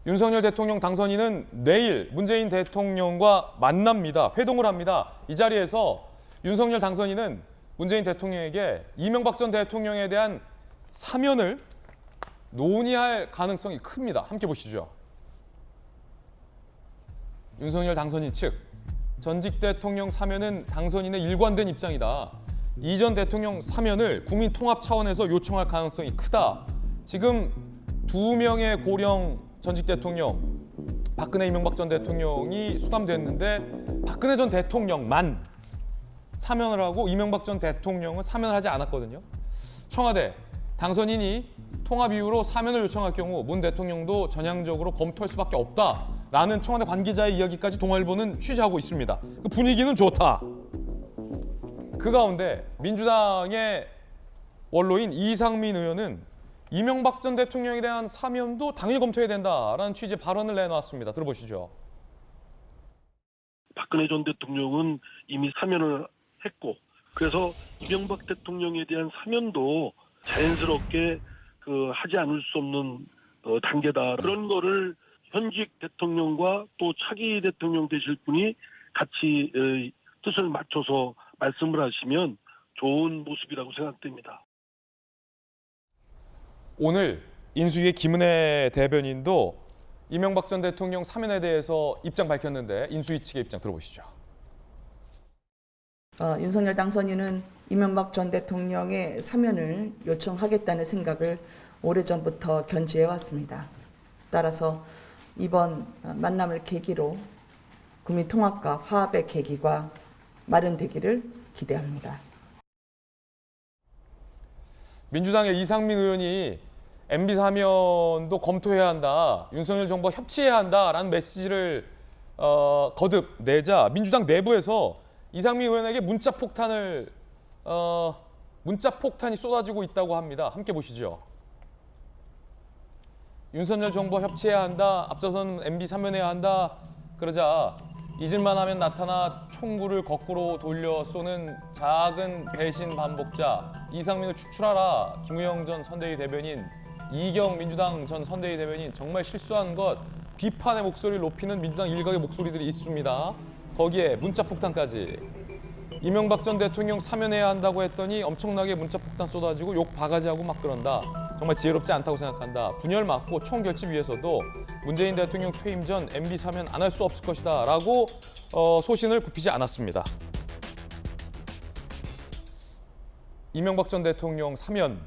윤석열 대통령 당선인은 내일 문재인 대통령과 만납니다. 회동을 합니다. 이 자리에서 윤석열 당선인은 문재인 대통령에게 이명박 전 대통령에 대한 사면을 논의할 가능성이 큽니다. 함께 보시죠. 윤석열 당선인 측, 전직 대통령 사면은 당선인의 일관된 입장이다. 이 전 대통령 사면을 국민 통합 차원에서 요청할 가능성이 크다. 지금 2명의 고령 전직 대통령, 박근혜, 이명박 전 대통령이 수감됐는데 박근혜 전 대통령만 사면을 하고 이명박 전 대통령은 사면을 하지 않았거든요. 청와대, 당선인이 통합 이후로 사면을 요청할 경우 문 대통령도 전향적으로 검토할 수밖에 없다라는 청와대 관계자의 이야기까지 동아일보는 취재하고 있습니다. 그 분위기는 좋다. 그 가운데 민주당의 원로인 이상민 의원은 이명박 전 대통령에 대한 사면도 당연히 검토해야 된다라는 취지의 발언을 내놓았습니다. 들어보시죠. 박근혜 전 대통령은 이미 사면을 했고, 그래서 이명박 대통령에 대한 사면도 자연스럽게 하지 않을 수 없는 단계다. 그런 거를 현직 대통령과 또 차기 대통령 되실 분이 같이 뜻을 맞춰서 말씀을 하시면 좋은 모습이라고 생각됩니다. 오늘 인수위의 김은혜 대변인도 이명박 전 대통령 사면에 대해서 입장 밝혔는데 인수위 측의 입장 들어보시죠. 윤석열 당선인은 이명박 전 대통령의 사면을 요청하겠다는 생각을 오래전부터 견지해 왔습니다. 따라서 이번 만남을 계기로 국민 통합과 화합의 계기가 마련되기를 기대합니다. 민주당의 이상민 의원이 MB 사면도 검토해야 한다, 윤석열 정부와 협치해야 한다라는 메시지를 거듭 내자 민주당 내부에서 이상민 의원에게 문자 폭탄이 쏟아지고 있다고 합니다. 함께 보시죠. 윤석열 정부와 협치해야 한다, 앞서서는 MB 사면해야 한다 그러자 잊을만 하면 나타나 총구를 거꾸로 돌려 쏘는 작은 배신 반복자 이상민을 축출하라. 김우영 전 선대위 대변인, 이경 민주당 전 선대위 대변인, 정말 실수한 것 비판의 목소리를 높이는 민주당 일각의 목소리들이 있습니다. 거기에 문자 폭탄까지. 이명박 전 대통령 사면해야 한다고 했더니 엄청나게 문자 폭탄 쏟아지고 욕 바가지하고 막 그런다. 정말 지혜롭지 않다고 생각한다. 분열 맞고 총결집 위해서도 문재인 대통령 퇴임 전 MB 사면 안 할 수 없을 것이다 라고 소신을 굽히지 않았습니다. 이명박 전 대통령 사면,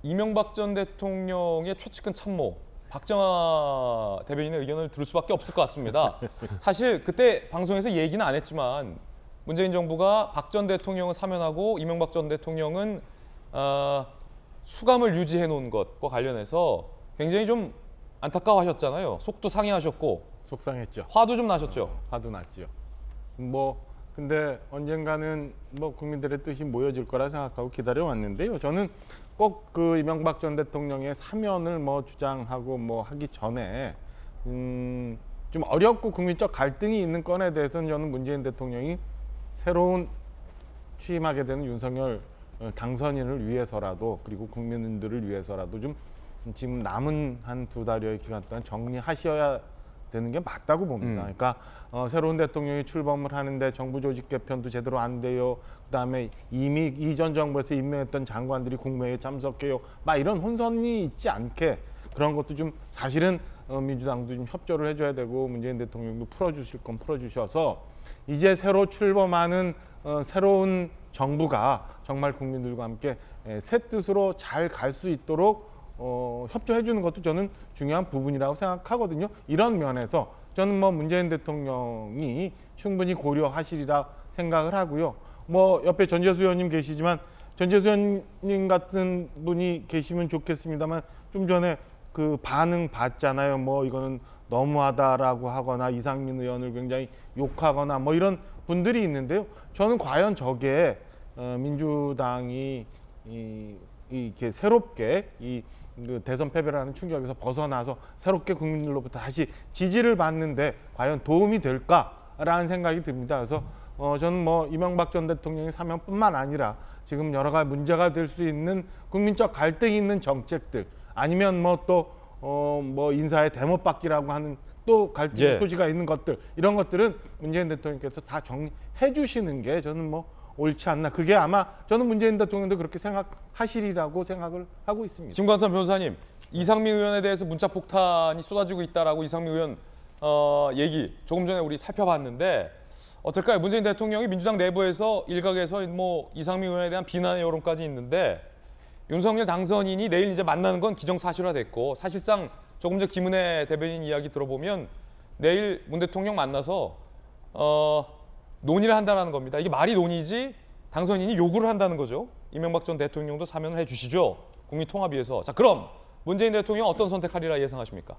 이명박 전 대통령의 최측근 참모 박정아 대변인의 의견을 들을 수밖에 없을 것 같습니다. 사실 그때 방송에서 얘기는 안 했지만 문재인 정부가 박 전 대통령을 사면하고 이명박 전 대통령은 수감을 유지해 놓은 것과 관련해서 굉장히 좀 안타까워하셨잖아요. 속도 상해하셨고 속상했죠. 화도 좀 나셨죠. 화도 났죠. 근데 언젠가는 국민들의 뜻이 모여질 거라 생각하고 기다려 왔는데요. 저는 꼭 그 이명박 전 대통령의 사면을 주장하고 하기 전에 좀 어렵고 국민적 갈등이 있는 건에 대해서는 저는 문재인 대통령이 새로운 취임하게 되는 윤석열 당선인을 위해서라도, 그리고 국민들을 위해서라도 좀 지금 남은 한 2달여의 기간 동안 정리하셔야 되는 게 맞다고 봅니다. 그러니까 새로운 대통령이 출범을 하는데 정부 조직 개편도 제대로 안 돼요. 그다음에 이미 이전 정부에서 임명했던 장관들이 국무회의에 참석해요. 이런 혼선이 있지 않게, 그런 것도 좀 사실은 민주당도 좀 협조를 해줘야 되고 문재인 대통령도 풀어주실 건 풀어주셔서 이제 새로 출범하는 새로운 정부가 정말 국민들과 함께 새 뜻으로 잘 갈 수 있도록 협조해 주는 것도 저는 중요한 부분이라고 생각하거든요. 이런 면에서 저는 문재인 대통령이 충분히 고려하시리라 생각을 하고요. 옆에 전재수 의원님 계시지만 전재수 의원님 같은 분이 계시면 좋겠습니다만 좀 전에 그 반응 봤잖아요. 이거는 너무하다라고 하거나 이상민 의원을 굉장히 욕하거나 이런 분들이 있는데요. 저는 과연 저게 민주당이 이렇게 새롭게 그 대선 패배라는 충격에서 벗어나서 새롭게 국민들로부터 다시 지지를 받는데 과연 도움이 될까라는 생각이 듭니다. 그래서 저는 이명박 전 대통령의 사면뿐만 아니라 지금 여러 가지 문제가 될 수 있는 국민적 갈등이 있는 정책들, 아니면 또 뭐 인사의 대못받기라고 하는 또 갈등의 예. 소지가 있는 것들 이런 것들은 문재인 대통령께서 다 정리해 주시는 게 저는 뭐 옳지 않나. 그게 아마 저는 문재인 대통령도 그렇게 생각하시리라고 생각을 하고 있습니다. 김관선 변호사님, 이상민 의원에 대해서 문자 폭탄이 쏟아지고 있다라고 이상민 의원 얘기 조금 전에 우리 살펴봤는데 어떨까요? 문재인 대통령이 민주당 내부에서 일각에서 뭐 이상민 의원에 대한 비난의 여론까지 있는데 윤석열 당선인이 내일 이제 만나는 건 기정사실화됐고 사실상 조금 전 김은혜 대변인 이야기 들어보면 내일 문 대통령 만나서 논의를 한다는 겁니다. 이게 말이 논의지 당선인이 요구를 한다는 거죠. 이명박 전 대통령도 사면을 해주시죠. 국민 통합 위해서. 자, 그럼 문재인 대통령 어떤 선택하리라 예상하십니까?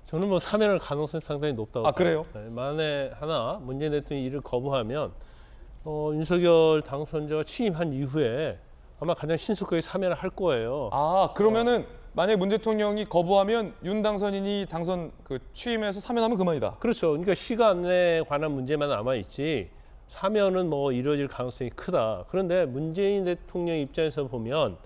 저는 뭐 사면할 가능성이 상당히 높다고 아, 그래요? 봐요. 네, 만에 하나 문재인 대통령이 이를 거부하면 윤석열 당선자가 취임한 이후에 아마 가장 신속하게 사면을 할 거예요. 아, 그러면은 만약에 문 대통령이 거부하면 윤 당선인이 당선 취임해서 사면하면 그만이다. 그렇죠. 그러니까 시간에 관한 문제만 남아 있지 사면은 뭐 이루어질 가능성이 크다. 그런데 문재인 대통령 입장에서 보면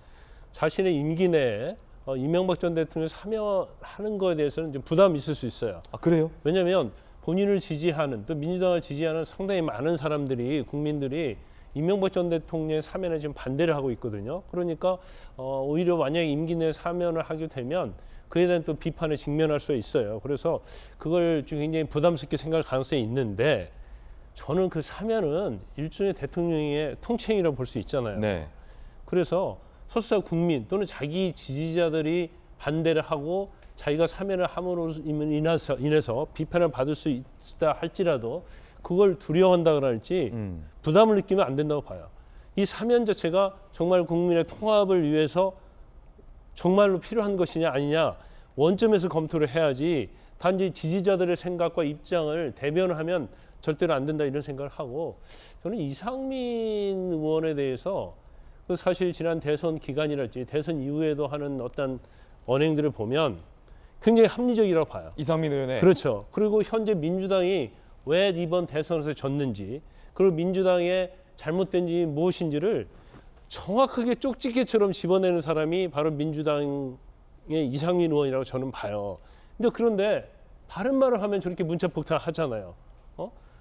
자신의 임기 내에 이명박 전 대통령 사면하는 거에 대해서는 좀 부담이 있을 수 있어요. 아, 그래요? 왜냐하면 본인을 지지하는 또 민주당을 지지하는 상당히 많은 사람들이 국민들이 이명박 전 대통령의 사면에 지금 반대를 하고 있거든요. 그러니까 오히려 만약에 임기 내에 사면을 하게 되면 그에 대한 또 비판에 직면할 수 있어요. 그래서 그걸 좀 굉장히 부담스럽게 생각할 가능성이 있는데 저는 그 사면은 일종의 대통령의 통칭이라고 볼 수 있잖아요. 네. 그래서 설사 국민 또는 자기 지지자들이 반대를 하고 자기가 사면을 함으로 인해서 비판을 받을 수 있다 할지라도 그걸 두려워한다 그럴지 부담을 느끼면 안 된다고 봐요. 이 사면 자체가 정말 국민의 통합을 위해서 정말로 필요한 것이냐 아니냐 원점에서 검토를 해야지 단지 지지자들의 생각과 입장을 대변하면 절대로 안 된다 이런 생각을 하고 저는 이상민 의원에 대해서 사실 지난 대선 기간이랄지 대선 이후에도 하는 어떤 언행들을 보면 굉장히 합리적이라고 봐요. 이상민 의원의 그렇죠. 그리고 현재 민주당이 왜 이번 대선에서 졌는지 그리고 민주당의 잘못된 점이 무엇인지를 정확하게 쪽집게처럼 집어내는 사람이 바로 민주당의 이상민 의원이라고 저는 봐요. 그런데 바른 말을 하면 저렇게 문자 폭탄 하잖아요.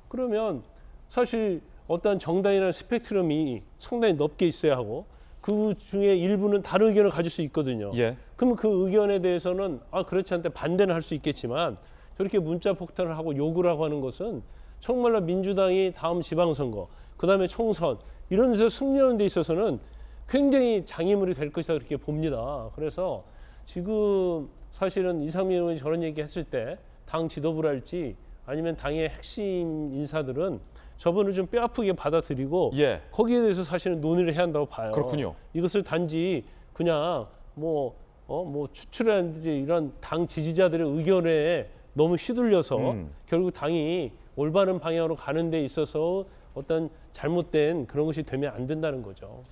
그러면 사실 어떤 정당이라는 스펙트럼이 상당히 넓게 있어야 하고 그 중에 일부는 다른 의견을 가질 수 있거든요. 예. 그럼 그 의견에 대해서는 그렇지 않대 반대는 할 수 있겠지만 저렇게 문자 폭탄을 하고 욕을 하고 하는 것은 정말로 민주당이 다음 지방선거, 그다음에 총선 이런 데서 승리하는 데 있어서는 굉장히 장애물이 될 것이다 그렇게 봅니다. 그래서 지금 사실은 이상민 의원이 저런 얘기 했을 때 당 지도부랄지 아니면 당의 핵심 인사들은 저분을 좀 뼈아프게 받아들이고 예. 거기에 대해서 사실은 논의를 해야 한다고 봐요. 그렇군요. 이것을 단지 그냥 뭐 추출하는지 이런 당 지지자들의 의견에 너무 휘둘려서 결국 당이 올바른 방향으로 가는 데 있어서 어떤 잘못된 그런 것이 되면 안 된다는 거죠.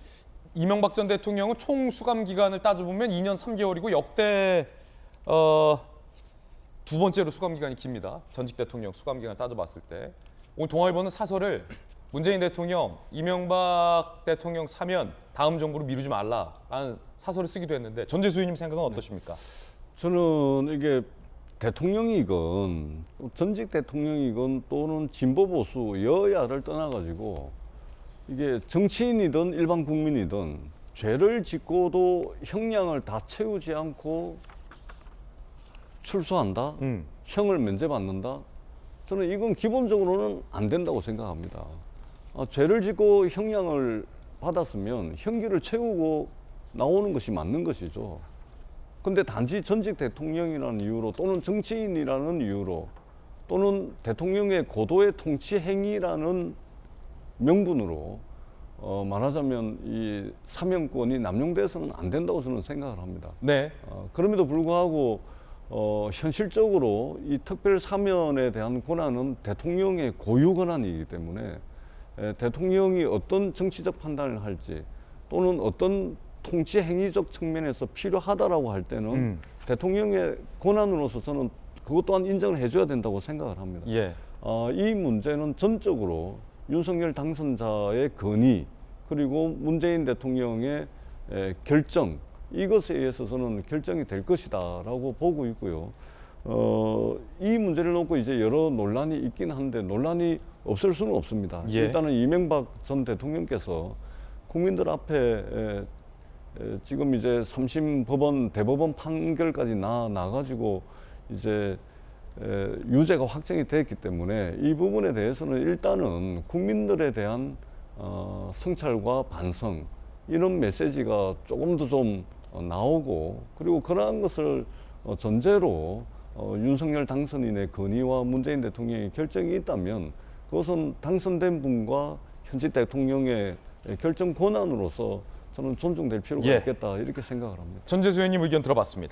이명박 전 대통령은 총 수감 기간을 따져보면 2년 3개월이고 역대 두 번째로 수감 기간이 깁니다. 전직 대통령 수감 기간 따져봤을 때. 오늘 동아일보는 사설을 문재인 대통령, 이명박 대통령 사면 다음 정부로 미루지 말라라는 사설을 쓰기도 했는데 전재수님 생각은 어떠십니까? 저는 이게 대통령이건 전직 대통령이건 또는 진보 보수 여야를 떠나가지고 이게 정치인이든 일반 국민이든 죄를 짓고도 형량을 다 채우지 않고 출소한다, 형을 면제받는다. 저는 이건 기본적으로는 안 된다고 생각합니다. 죄를 짓고 형량을 받았으면 형기를 채우고 나오는 것이 맞는 것이죠. 근데 단지 전직 대통령이라는 이유로 또는 정치인이라는 이유로 또는 대통령의 고도의 통치 행위라는 명분으로 말하자면 이 사면권이 남용돼서는 안 된다고 저는 생각을 합니다. 네. 그럼에도 불구하고 현실적으로 이 특별 사면에 대한 권한은 대통령의 고유 권한이기 때문에 대통령이 어떤 정치적 판단을 할지 또는 어떤 통치 행위적 측면에서 필요하다라고 할 때는 대통령의 권한으로서 저는 그것 또한 인정을 해줘야 된다고 생각을 합니다. 예. 이 문제는 전적으로 윤석열 당선자의 건의 그리고 문재인 대통령의 결정 이것에 의해서 저는 결정이 될 것이다라고 보고 있고요. 이 문제를 놓고 이제 여러 논란이 있긴 한데 논란이 없을 수는 없습니다. 예. 일단은 이명박 전 대통령께서 국민들 앞에 지금 이제 3심 법원 대법원 판결까지 나가지고 이제 유죄가 확정이 됐기 때문에 이 부분에 대해서는 일단은 국민들에 대한 성찰과 반성 이런 메시지가 조금 더 좀 나오고 그리고 그러한 것을 전제로 윤석열 당선인의 건의와 문재인 대통령의 결정이 있다면 그것은 당선된 분과 현직 대통령의 결정 권한으로서 저는 존중될 필요가 예. 있겠다 이렇게 생각을 합니다. 전재수 의원님 의견 들어봤습니다.